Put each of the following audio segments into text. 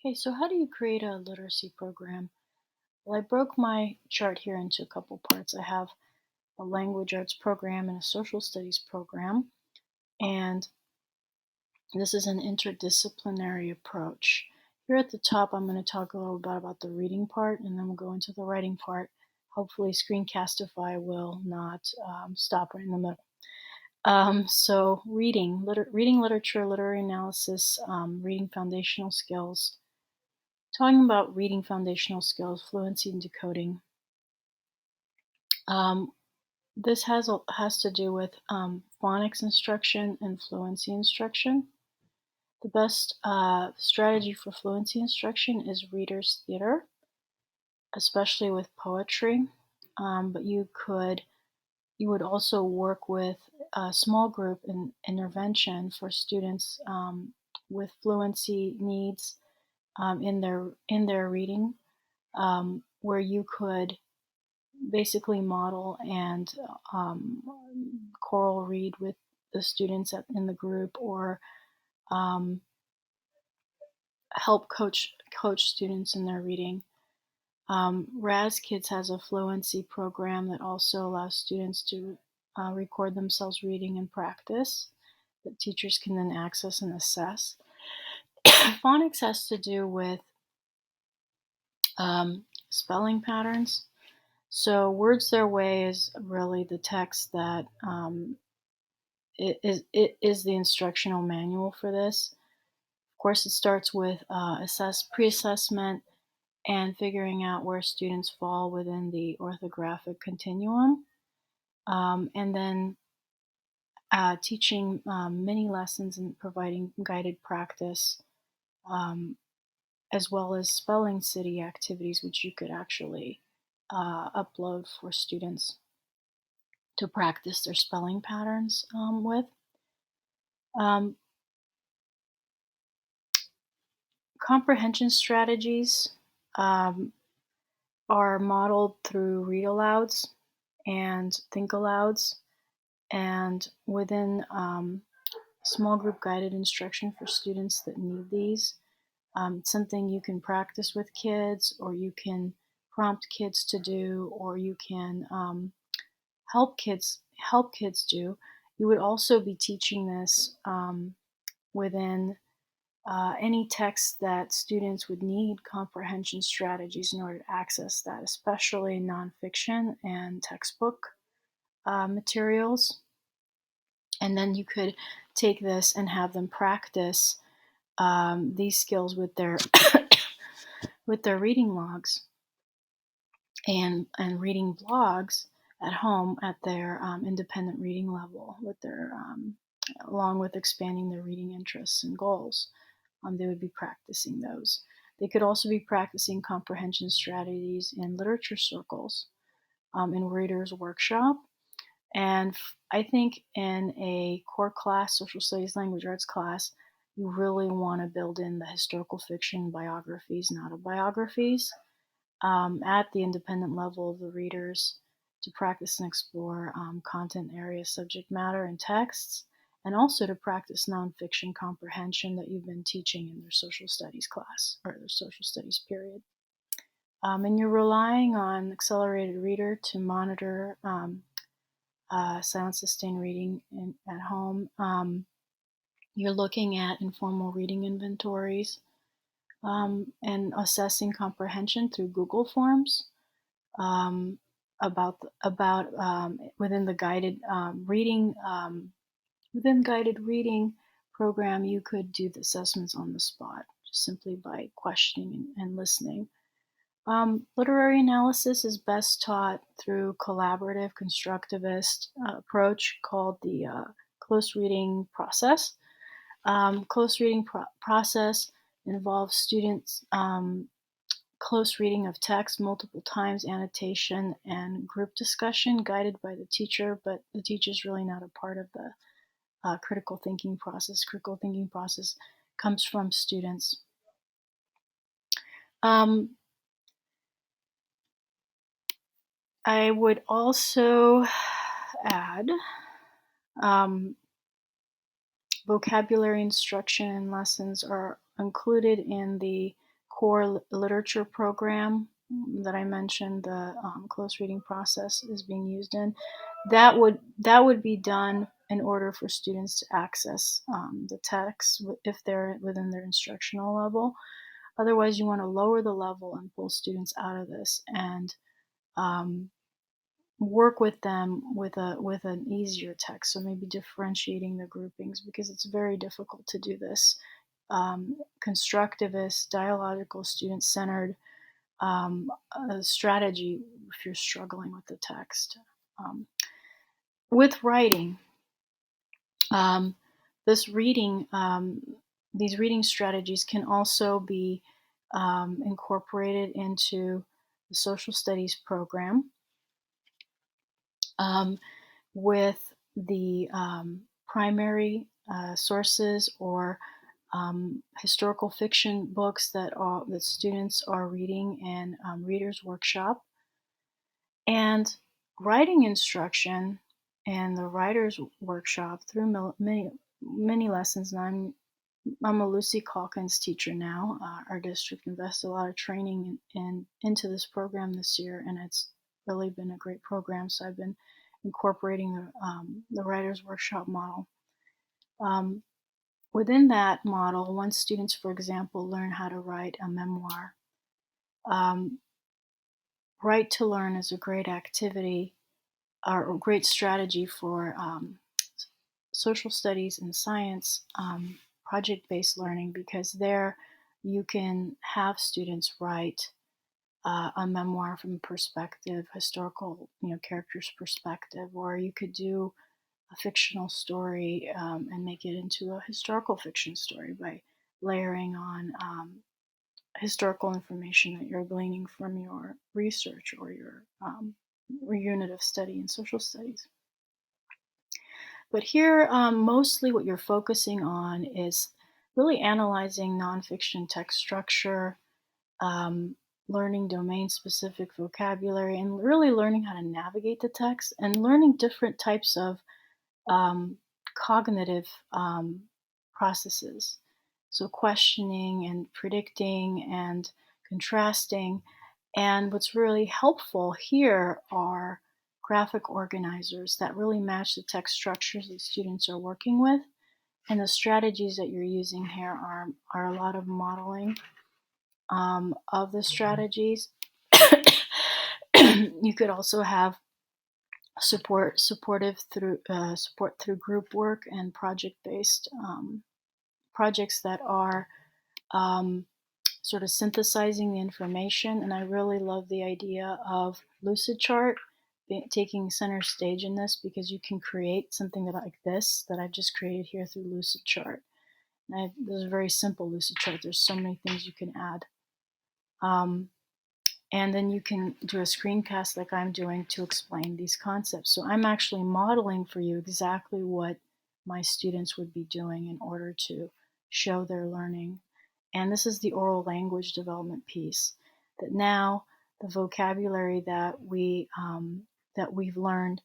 Okay, so how do you create a literacy program? Well, I broke my chart here into a couple parts. I have a language arts program and a social studies program, and this is an interdisciplinary approach. Here at the top, I'm going to talk a little bit about the reading part, and then we'll go into the writing part. Hopefully, Screencastify will not stop right in the middle. So, reading literature, literary analysis, reading foundational skills. Talking about reading foundational skills, fluency and decoding. Um, this has to do with phonics instruction and fluency instruction. The best strategy for fluency instruction is reader's theater, especially with poetry. But you would also work with a small group intervention for students with fluency needs in their reading, where you could basically model and um, choral read with the students in the group, or um, help coach students in their reading. Raz Kids has a fluency program that also allows students to record themselves reading and practice that teachers can then access and assess. Phonics has to do with spelling patterns. So, Words Their Way is really the text that it is the instructional manual for this. Of course, it starts with pre-assessment and figuring out where students fall within the orthographic continuum, and then teaching mini lessons and providing guided practice, um, as well as spelling city activities, which you could actually upload for students to practice their spelling patterns with. Um, Comprehension strategies um, are modeled through read alouds and think alouds, and within small group guided instruction for students that need these. It's something you can practice with kids, or you can prompt kids to do, or you can help kids do. You would also be teaching this within any text that students would need comprehension strategies in order to access that, especially nonfiction and textbook materials. And then you could take this and have them practice these skills with their with their reading logs and reading blogs at home at their independent reading level, with their along with expanding their reading interests and goals. They would be practicing those. They could also be practicing comprehension strategies in literature circles, in Reader's Workshop. And I think in a core class, social studies, language arts class, you really want to build in the historical fiction, biographies, and autobiographies at the independent level of the readers, to practice and explore content areas, subject matter, and texts, and also to practice nonfiction comprehension that you've been teaching in their social studies class or their social studies period. And you're relying on Accelerated Reader to monitor silent sustained reading at home. You're looking at informal reading inventories and assessing comprehension through Google Forms. um, about within the guided reading within guided reading program, you could do the assessments on the spot just simply by questioning and listening. Literary analysis is best taught through collaborative constructivist approach called the close reading process. Close reading process involves students close reading of text multiple times, annotation, and group discussion guided by the teacher, but the teacher is really not a part of the critical thinking process. Critical thinking process comes from students. Um, I would also add um, vocabulary instruction and lessons are included in the core literature program that I mentioned, the close reading process is being used in, that would be done in order for students to access the text if they're within their instructional level. Otherwise, you want to lower the level and pull students out of this and um, work with them with an easier text. So maybe differentiating the groupings, because it's very difficult to do this. Constructivist, dialogical, student-centered strategy if you're struggling with the text. Um, with writing, um, this reading, these reading strategies can also be incorporated into the social studies program with the primary sources or historical fiction books that students are reading in Readers Workshop, and writing instruction and the Writers Workshop through many lessons. And I'm a Lucy Calkins teacher now. Our district invested a lot of training into this program this year, and it's really been a great program. So I've been incorporating the Writers Workshop model. Within that model, once students, for example, learn how to write a memoir, Write to Learn is a great activity or a great strategy for social studies and science project-based learning, because there you can have students write a memoir from a perspective, historical, character's perspective, or you could do a fictional story and make it into a historical fiction story by layering on historical information that you're gleaning from your research or your unit of study in social studies. But here, mostly what you're focusing on is really analyzing nonfiction text structure, um, learning domain-specific vocabulary, and really learning how to navigate the text and learning different types of cognitive processes. So questioning and predicting and contrasting. And what's really helpful here are graphic organizers that really match the text structures that students are working with. And the strategies that you're using here are a lot of modeling of the strategies. You could also have support through group work and project-based projects that are sort of synthesizing the information. And I really love the idea of Lucidchart taking center stage in this, because you can create something like this that I've just created here through Lucidchart. This is a very simple Lucidchart. There's so many things you can add. And then you can do a screencast like I'm doing to explain these concepts. So I'm actually modeling for you exactly what my students would be doing in order to show their learning. And this is the oral language development piece, that now the vocabulary that we've learned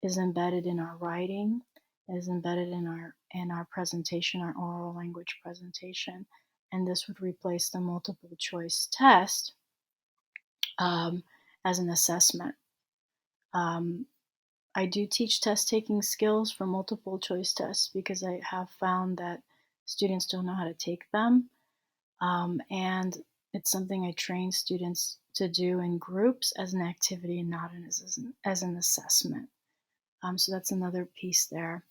is embedded in our writing, is embedded in our presentation, our oral language presentation. And this would replace the multiple choice test as an assessment. I do teach test taking skills for multiple choice tests because I have found that students don't know how to take them. And it's something I train students to do in groups as an activity and not as an assessment. So that's another piece there.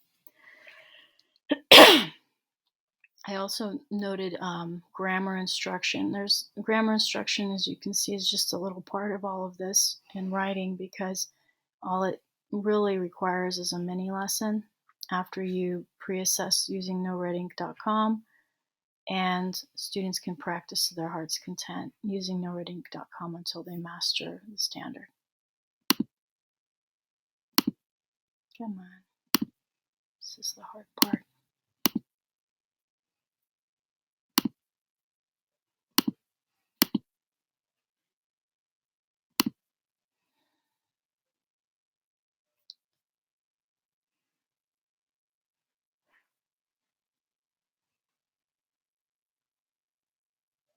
I also noted grammar instruction. There's grammar instruction, as you can see, is just a little part of all of this in writing, because all it really requires is a mini lesson after you pre-assess using noreadink.com, and students can practice to their heart's content using noreadink.com until they master the standard. Come on. This is the hard part.